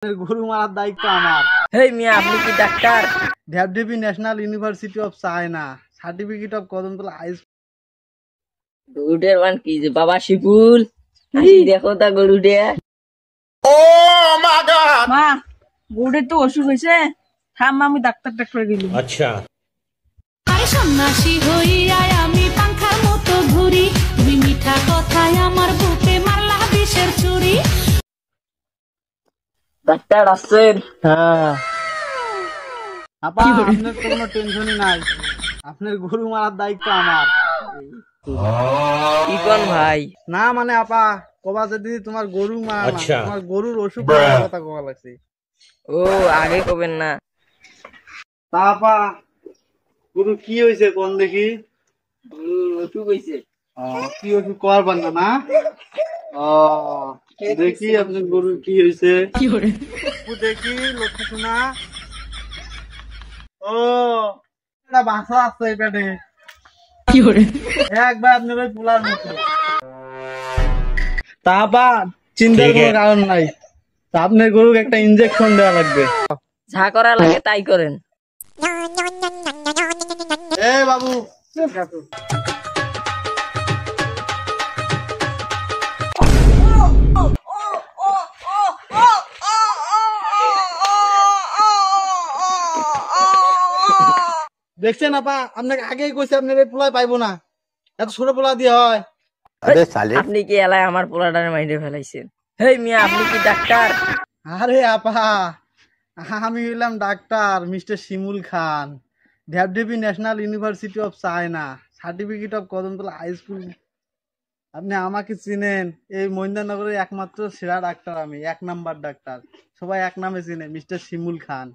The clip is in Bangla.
গরু মারার দায়িত্ব আমার। হেই মিয়া, আপনি কি ডাক্তার? ঢাবঢিপি national university of China, certificate of Kadamtala high school. গরুটার মান কি যে বাবা শিপুল, দেখো তা গরুটা। মা, গরুটার তো অসুখ হয়েছে, থাম আমি ডাক্তার গেলি। আচ্ছা, আরে সন্ন্যাসী হইয়াই আমি পাংখার মতো ঘুরি, তুমি মিঠা কথায় আমার বুকে মারলা বিষের চুরি। ডাক্তার আসছেন? হ্যাঁ আপা, আপনার তো কোনো টেনশনই নাই, আপনার গরু মারার দায়িত্ব আমার। কি কোন ভাই? না মানে আপা, কবা যদি তোমার গরু মারা না, আচ্ছা। তোমার গরুর অসুখ করার কথা কবা লাগছে। ও আগে কবেন না। তা আপা, গরু কি হয়েছে কোন দেখি? গরুর অসুখ হয়েছে। কি ওষুধ কর পান না? দেখি আপনার গরুর কি হয়েছে। দেখি লক্ষ্মী শোনা। ও একটা বাসা আছে এই পেটে, একবার আপনার ওই পোলার মতো। তারপর চিন্তার ঠিক কোনো আছে। কারণ নাই, তা আপনার গরুকে একটা ইনজেকশন দেওয়া লাগবে। যা করা লাগে তাই করেন। এ বাবু, দেখছেন আপা, আপনাকে আগেই কইছে আপনার এই পোলায় পাইবো না, এত ছোট পোলা দিয়ে হয়। আপনি কি এলায় আমার পোলাটার মাইন্ডে ফেলাইছেন? হেই মিয়া, আপনি কি ডাক্তার? আরে আপা, আমি হইলাম ডাক্তার মিস্টার শিমুল খান, ঢাবঢিপি national university of China, certificate of Kadamtala high school. আপনি আমাকে চিনেন? এই মহিন্দ্রনগরের একমাত্র সেরা ডাক্তার আমি, 1 নাম্বার ডাক্তার, সবাই এক নামে চিনে, মিস্টার শিমুল খান।